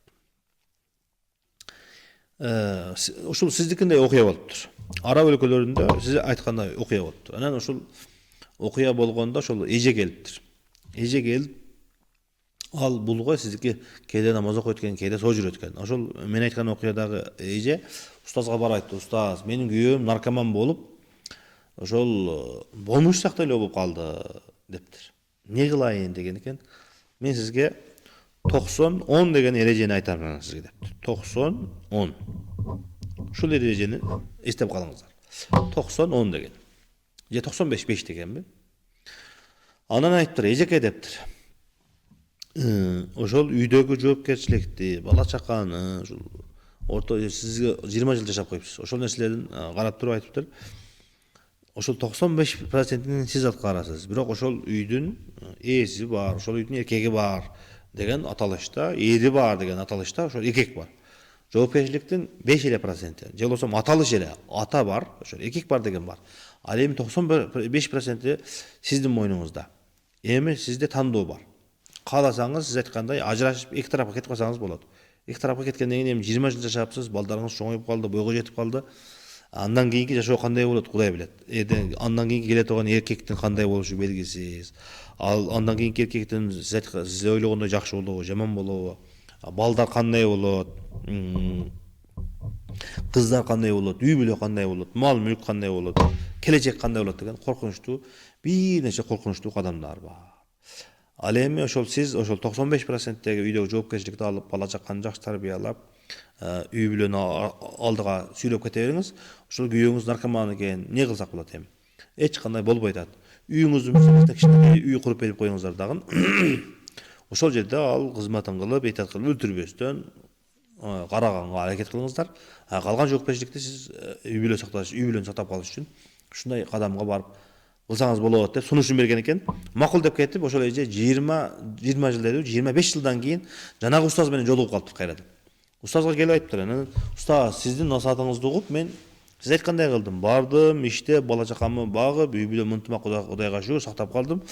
Ушул сиздикиндей окуя болуптур. Араб өлкөлөрүндө сиз айткандай окуя болуптур. Анан ушул окуя болгондо ошол эже келиптир. Эже келип, ал булго сиздики кээде намаз окуйт экен, кээде соо жүрөт экен. Ошол мен айткан окуядагы эже устазга барып айтты: "Устаз, менин күйөөм наркоман болуп, ошол болмуш сыяктуу эле болуп калды" дептир. Не кылайын деген экен. Мен сизге 90-10 деген эрежени айтам сизге дептир. 90-10. Ушул эрежени эстеп калыңыздар. 90-10 деген. Же 95-5 дегенби? Анан айтыптыр, эжеке дептир. Ошол үйдөгү жоопкерчиликти, бала чаканы, ушул орто сизге 20 жыл жашап коюпсуз. Ошол нерселердин карап туруп айтыптыр. Ошол 95%-ин сиз аткарасыз. Бирок ошол үйдүн ээси бар, ошол үйдүн эркеги бар деген аталышта, эри бар деген аталышта ошол эркек бар. Жоопкерчиликтин 5%, же болбосо аталыш эле, ата бар, ошол эркек бар деген бар. Ал эми 95% сиздин мойнуңузда. Эми сизде тандоо бар. Кааласаңыз, сиз айткандай ажырашып эки тарапка кетип калсаңыз болот. Эки тарапка кеткенден кийин эми 20 жыл жашапсыз, балдарыңыз чоңоюп калды, бойго жетип калды. Андан кийинки жашоо кандай болот, Кудай билет. Андан кийинки келе турган эркектин кандай болушу белгисиз. Ал андан кийинки эркектин сиз ойлогондой жакшы болобу, жаман болобу? Балдар кандай болот? Кыздар кандай болот? Үй бүлө кандай болот? Мал мүлк кандай болот? Келечек кандай болот деген коркунучтуу, бир нече коркунучтуу кадамдар бар. Ал эми ошол сиз ошол 95%-теги үйдөгү жоопкерчиликти алып, бала чаканы жакшы тарбиялап, үй бүлөнү алдыга сүйлөп кете бериңиз. Ошол күйөөңүз наркоман экен, не кылсак болот эми? Эч кандай болбой атат. Үйүңүздүн кичинекей үй куруп берип коюңуздар дагы. Ошол жерде ал кызматын кылып, этат кылып өлтүрбөстөн караганга аракет кылыңыздар. Калган жоопкерчиликти сиз үй бүлөнү сактап калыш үчүн ушундай кадамга барып кылсаңыз болот деп сунушун берген экен. Макул деп кетип, ошол эже 20 жыл деди, 25 жылдан кийин жанагы устаз менен жолугуп калыптыр кайрадан. Устазга келип айтыптыр: "Устаз, сиздин насаатыңызды угуп, мен сиз айткандай кылдым. Бардым, иштеп, бала чакамы багып, үй бүлөм ынтымак, Кудайга шүгүр сактап калдым.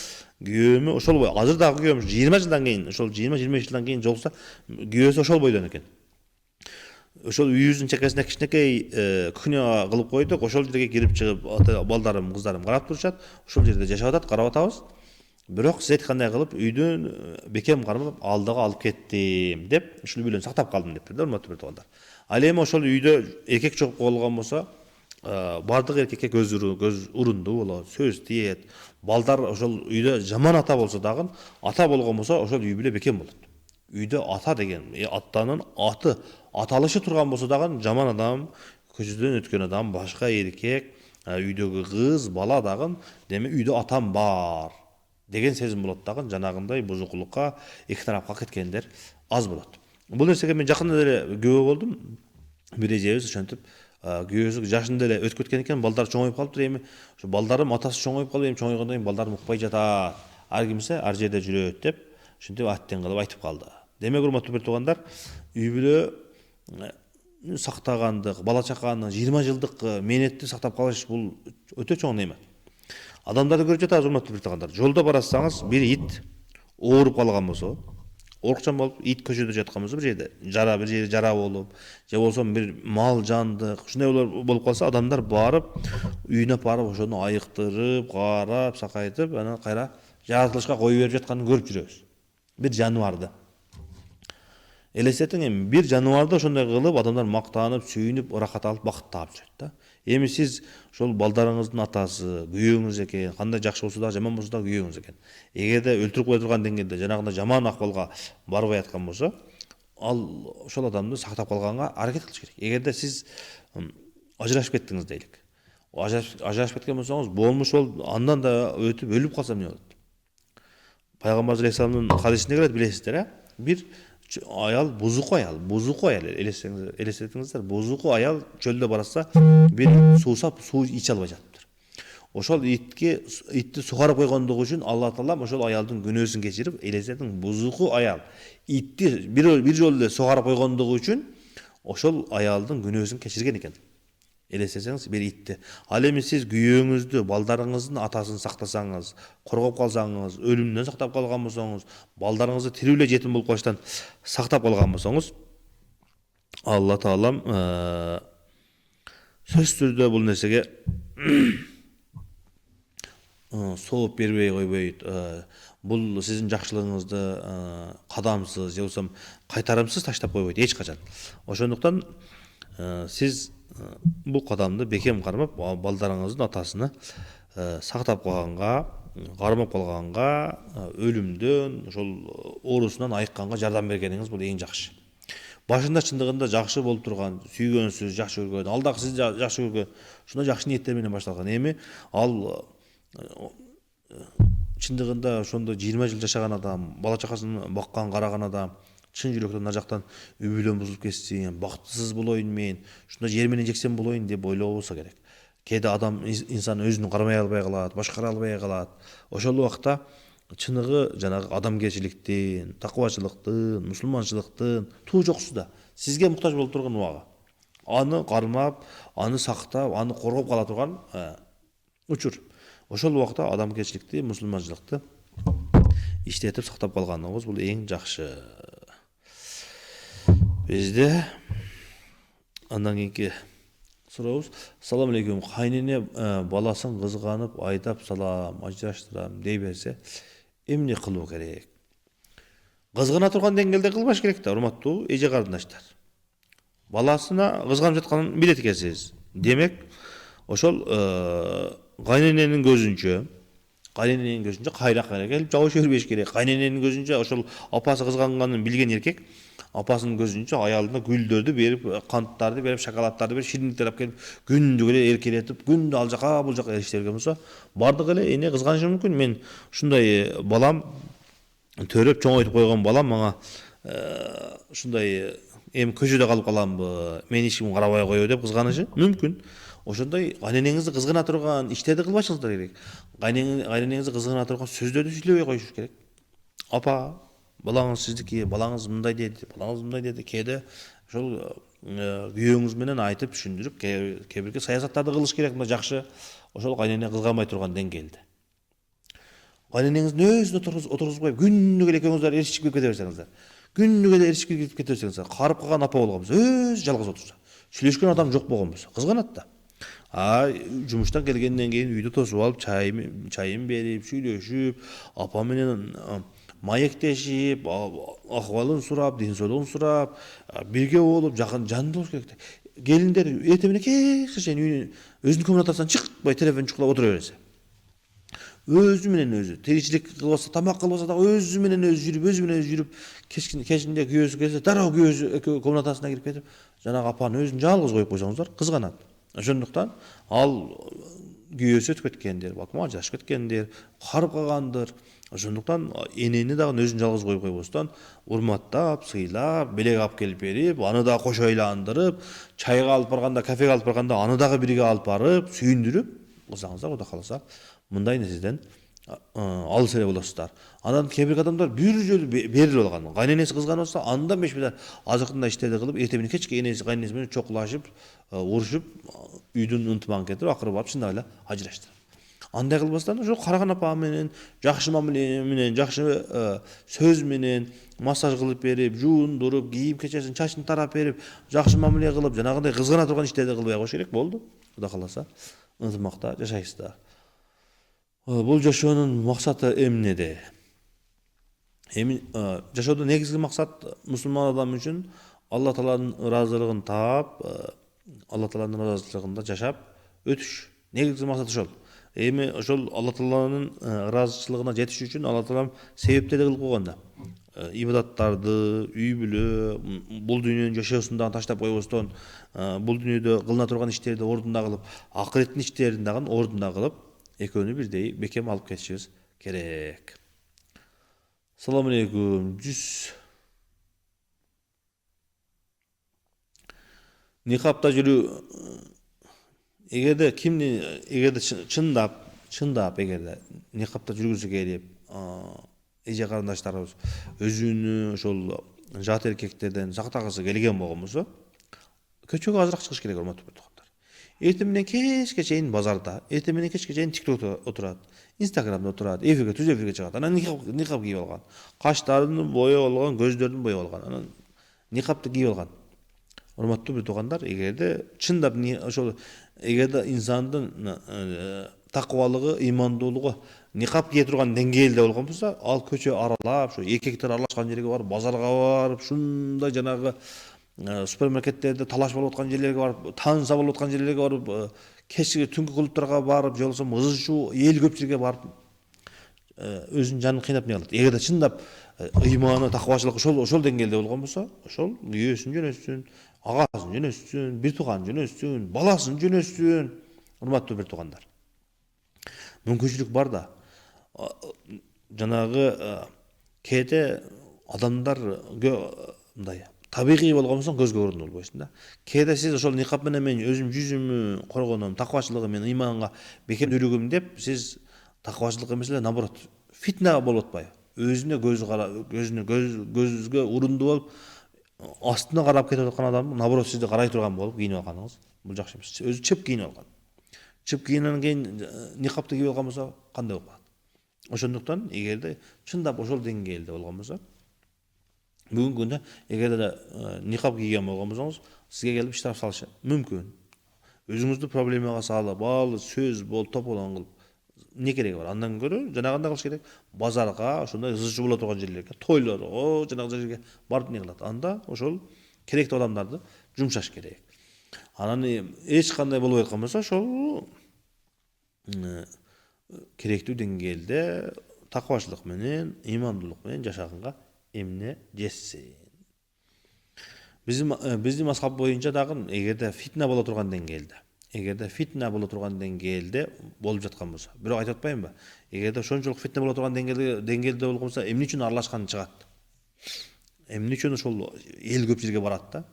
Күйөөмү ошол бой, азыр дагы күйөөм 20 жылдан кийин, ошол 20-25 жылдан кийин жолукса, күйөөсү ошол бойдон экен. Ошол үйүбүздүн чекесине кичинекей кухня кылып койдук. Ошол жерге кирип чыгып, балдарым, кыздарым карап турушат. Ошол жерде жашап атат, карап атабыз. Бирок сиз айткандай кылып, үйдүн бекем кармап, алдыга алып кеттим деп, ушул үй бүлөнү сактап калдым дептир да, урматтуу туугандар. Ал эми ошол үйдө эркек жок болгон болсо, бардык эркекке көз урунду болот, сөз тиет. Балдар ошол үйдө жаман ата болсо дагы, ата болгон болсо, ошол үй бүлө бекем болот. Үйдө ата деген, аттанын аты, аталышы турган болсо дагы, жаман адам, көчөдөн өткөн адам, башка эркек, үйдөгү кыз, бала дагы, деме үйдө атам бар деген сезим болот дагы, жанагындай бузукулукка, эки тарапка кеткендер аз болот. Бул нерсеге мен жакында эле күбө болдум. Бир эжебиз ошентип күйөөсү жашында эле өтүп кеткен экен, балдар чоңоюп калыптыр. Эми ошо балдарым атасы чоңоюп калып, эми чоңойгондон кийин балдарым укпай жатат. Ар кимсе ар жерде жүрөт деп ушинтип аттен кылып айтып калды. Демек, урматтуу бир туугандар, үй бүлө сактагандык, бала чаканы 20 жылдык мээнетти сактап калыш бул өтө чоң неме. Адамдарды көрүп жатабыз, урматтуу бир туугандар. Жолдо барасаңыз, бир ит ооруп калган болсо, орукчан болуп, ит көчөдө жаткан болсо, бир жери жара болуп, же болсо бир мал жандык, ушундай болуп калса, адамдар барып, үйүнө барып, ошону айыктырып, карап, сакайтып, анан кайра жаратылышка коюп берип жатканын көрүп жүрөбүз. Бир жаныбарды. Элестетиң, эми бир жаныбарды ошондой кылып, адамдар мактанып, сүйүнүп, ырахат алып, бакыт таап жүрөт да. Эми сиз ошол балдарыңыздын атасы, күйөөңүз экен, кандай жакшы болсо да, жаман болсо да күйөөңүз экен. Эгерде өлтүрүп кое турган деңгээлде жанагындай жаман акыбалга барбай аткан болсо, ал ошол адамды сактап калганга аракет кылыш керек. Эгерде сиз ажырашып кеттиңиз дейлик. Ажырашып кеткен болсоңуз, болмуш бол андан да өтүп өлүп калса эмне болот? Пайгамбар алейхисаламдын хадисинде келет, билесиздер, бир аял, бузуку аял, элестетиңиздер, бузуку аял чөлдө баратса, бир суусап, суу иче албай жатыптыр. Ошол итти сугарып койгондугу үчүн Алла Таала ошол аялдын күнөөсүн кечирип, элестетиң, бузуку аял итти бир жолу эле сугарып койгондугу үчүн ошол аялдын күнөөсүн кечирген экен. Элестесеңиз, бир итти. Ал эми сиз күйөөңүздү, балдарыңыздын атасын сактасаңыз, коргоп калсаңыз, өлүмдөн сактап калган болсоңуз, балдарыңызды тирүү эле жетим болуп калыштан сактап калган болсоңуз, Алла Таалам сөзсүз түрдө бул нерсеге сооп бербей койбойт. Бул сиздин жакшылыгыңызды кадамсыз же болбосо кайтарымсыз таштап койбойт эч качан. Ошондуктан сиз бул кадамды бекем кармап, балдарыңыздын атасыны сактап калганга, кармап калганга, өлүмдөн, ошол оорусунан айыкканга жардам бергениңиз бул эң жакшы. Башында чындыгында жакшы болуп турган, сүйгөнсүз, жакшы көргөн, алдагы сиз жакшы көргөн, ушундай жакшы ниеттер менен башталган. Эми ал чындыгында ошондо 20 жыл жашаган адам, бала чакасын баккан, караган адам чын жүрөктөн ана жактан үй бүлөм бузулуп кетсин, бактысыз болоюн мен, ушундай жер менен жексен болоюн деп ойлобосо керек. Кээде адам инсан өзүн кармай албай калат, башкара албай калат. Ошол убакта чыныгы жанагы адамгерчиликтин, такыбачылыктын, мусулманчылыктын туу жоксу да сизге муктаж болуп турган убагы. Аны кармап, аны сактап, аны коргоп кала турган учур. Ошол убакта адамгерчиликти, мусулманчылыкты иштетип сактап калганыбыз бул эң жакшы. Бизде андан кийинки сурообуз: Салам алейкум. Кайнене баласын кызганып айдап салам, ажыраштырам дей берсе, эмне кылуу керек? Кызгана турган деңгээлде кылбаш керек да, урматтуу эже карындаштар. Баласына кызганып жатканын билет экенсиз. Демек, ошол кайнененин көзүнчө кайра келип жабыш бербеш керек. Кайнененин көзүнчө ошол апасы кызганганын билген эркек апасынын көзүнчө аялына гүлдөрдү берип, канттарды берип, шоколаддарды берип, шириндиктер алып келип, күндү эле эркелетип, күндү ал жака бул жака эрише берген болсо, бардык эле эне кызганышы мүмкүн. Мен ушундай балам төрөп чоңойтуп койгон балам мага ушундай эми көчөдө калып каламбы, мени эч ким карабай коебу деп кызганышы мүмкүн. Ошондой кайненеңизди кызгана турган иштерди кылбашыңыздар керек. Кайненеңизди кызгана турган сөздөрдү сүйлөбөй коюш керек. Апа, балаңыз сиздики, балаңыз мындай деди, кээде ошол күйөөңүз менен айтып түшүндүрүп, кээ бирки саясаттарды кылыш керек, мына жакшы. Ошол кайнене кызганбай турган деңгээлде. Кайненеңиздин өзүнө отургузуп коюп, күнүгө эле экөөңүздөр ээрчишип кете берсеңиздер. Күнүгө эле ээрчишип кете берсеңиздер, карып калган апа болгон болсо, өзү жалгыз отурса, сүйлөшкөн адам жок болгон болсо, кызганат да. Жумуштан келгенден кийин үйдү тосуп алып, чайын берип, сүйлөшүп, апа менен маектешип, акыбалын сурап, ден соолугун сурап, бирге болуп, жан болуш керек. Келиндер эртең менен кечке чейин өзүнүн комнатасынан чыкпай телефон чукулап отура берсе, өзү менен өзү тиричилик кылбаса, тамак кылбаса да өзү менен өзү жүрүп, кечинде күйөөсү келсе, дароо күйөөсү комнатасына кирип кетип, жанагы апаны өзүн жалгыз коюп койсоңуздар, кызганат. Ошондуктан ал күйөөсү өтүп кеткендер, балким ажырашып кеткендер, карып калгандыр. Ошондуктан энени дагы өзүн жалгыз коюп койбостон, урматтап, сыйлап, белек алып келип берип, аны да кошо айландырып, чайга алып барганда, кафеге алып барганда аны дагы бирге алып барып, сүйүндүрүп кылсаңыздар, Кудай кааласа, мындай нерседен алыс эле болосуздар. Анан кээ бир адамдар бир жолу берилип алган. Кайненеси кызганып атса, андан беш-бир азыркындай иштерди кылып, эртең менен кечке энеси кайненеси менен чокулашып, урушуп, үйдүн ынтымагын кетирип, акыры барып чындап эле ажыраштырат. Андай кылбастан ошо караган апа менен, жакшы мамиле менен, жакшы сөз менен массаж кылып берип, жуундуруп, кийим кечесин, чачын тарап берип, жакшы мамиле кылып, жанагындай кызгана турган иштерди кылбай коюш керек. Болду. Кудай кааласа, ынтымакта жашайсыздар. Бул жашоонун максаты эмнеде? Эми жашоодо негизги максат мусулман адам үчүн Алла Тааланын ыраазылыгын таап, Алла Тааланын ыраазылыгында жашап өтүш. Негизги максат ошол. Эми ошол Алла Тааланын ыраазычылыгына жетиш үчүн Алла Таалам себептерди кылып койгон да. Ибадаттарды, үй бүлө, бул дүйнөнүн жашоосунда таштап койбостон, бул дүйнөдө кылына турган иштерди ордунда кылып, акыреттин иштерин дагы ордунда кылып, экөөнү бирдей бекем алып кетишибиз керек. Салам алейкум. Никапта жүрүү, эгерде чындап эгерде никапта жүргүсү келип, эже карындаштарыбыз өзүнү ошол жат эркектерден сактагысы келген болгон болсо, көчөгө азыраак чыгыш керек, урматтуу туугандар. Эртең менен кечке чейин базарда, эртең менен кечке чейин тиктокто отурат, инстаграмда отурат, түз эфирге чыгат. Анан никап кийип алган, каштарын боеп алган, көздөрүн боеп алган, анан никапты кийип алган. Урматтуу бир туугандар, эгерде чындап ошол эгерде инсандын такыбалыгы, ыймандуулугу никап кие турган деңгээлде болгон болсо, ал көчө аралап, ушу эркектер аралашкан жерге барып, базарга барып, ушундай жанагы супермаркеттерде талаш болуп аткан жерлерге барып, тааныса болуп аткан жерлерге барып, кечки түнкү клубтарга барып, же болбосо ызы чуу эл көпчүлүккө барып өзүнүн жанын кыйнап не кылат. Эгерде чындап ыйманы, такыбачылык ошол деңгээлде болгон болсо, ошол күйөөсүн жөнөтсүн, агасын жөнөтсүн, бир тууганын жөнөтсүн, баласын жөнөтсүн. Урматтуу бир туугандар. Мүмкүнчүлүк бар да. Жанагы кээде адамдар мындай табигый болгон болсоң көзгө көрүнүп болбойсуң да. Кээде сиз ошол никап менен мен өзүм жүзүмү коргонум, такыбачылыгы мен ыйманга бекемдүүлүгүм деп сиз такыбачылык эмес эле наоборот фитна болуп атпайбы? Өзүнө көзгө урунду болуп, астына карап кетип аткан адам наоборот сизди карай турган болуп кийинип алганыңыз бул жакшы эмес. Өзү чып кийинип алган. Чып кийиненен кийин никапты кийип алган болсо кандай болуп калат? Ошондуктан эгерде чындап ошол деңгээлде болгон болсо, бүгүнкү күндө эгерде никап кийген болгон болсоңуз, сизге келип штраф салышы мүмкүн. Өзүңүздү проблемага салып, ал сөз бол тополоң кылып не кереги бар? Андан көрө жанагындай кылыш керек. Базарга, ошондой ызы чуу боло турган жерлерге, тойлорго, жанагы жерге барып не кылат. Анда ошол керектүү адамдарды жумшаш керек. Анан эч кандай болбой аткан болсо, ошол керектүү деңгээлде такыбачылык менен, ыймандуулук менен жашаганга эмне жетсин. Биздин мазхаб боюнча дагы эгерде фитна боло турган деңгээлде болуп жаткан болсо, бирок айтып атпаймынбы? Эгерде ошончолук фитна боло турган деңгээлде болгон болсо, эмне үчүн аралашкан чыгат? Эмне үчүн ошол эл көп жерге барат да?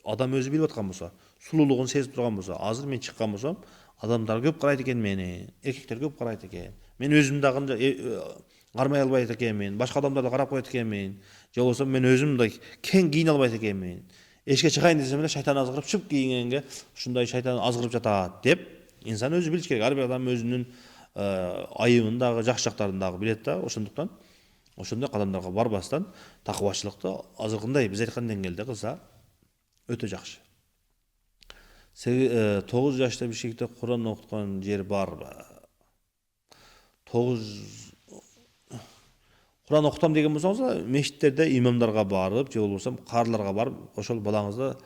Адам өзү билип аткан болсо, сулуулугун сезип турган болсо, азыр мен чыккан болсом, адамдар көп карайт экен мени, эркектер көп карайт экен. Мен өзүм дагы кармай албайт экенмин, башка адамдарды карап коет экенмин, же болбосо мен өзүм мындай кең кийине албайт экенмин. Эшикке чыгайын десем эле шайтан азгырып, чып кийингенге ушундай шайтан азгырып жатат деп, инсан өзү билиш керек. Ар бир адам өзүнүн айыбын дагы, жакшы жактарын дагы билет да. Ошондуктан ошондой кадамдарга барбастан такыбачылыкты азыркындай биз айткан деңгээлде кылса өтө жакшы. 9 жашта Бишкекте Кур'ан окуткан жер барбы? 9 Кур'ан окутам деген болсоңуз, мешиттерде имамдарга барып, же болбосо каарыларга барып, ошол балаңызды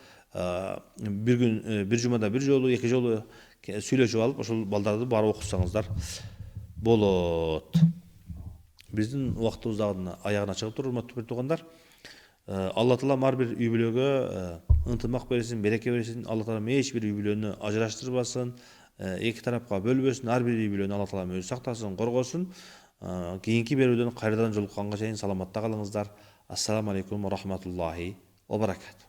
бир күн, бир жумада бир жолу, 2 жолу сүйлөшүп алып, ошол балдарды барып окутсаңыздар болот. Биздин убактыбыз дагы аягына чыгып тур, урматтуу бир туугандар. Алла Таалам ар бир үй бүлөгө ынтымак берсин, береке берсин. Алла Таалам эч бир үй бүлөнү ажыраштырбасын, эки тарапка бөлбөсүн. Ар бир үй бүлөнү Алла Таалам өзү сактасын, коргосун. Кийинки берүүдөн кайрадан жолукканга чейин саламатта калыңыздар. Ассаламу алейкум ва рахматуллахи ва баракатуh.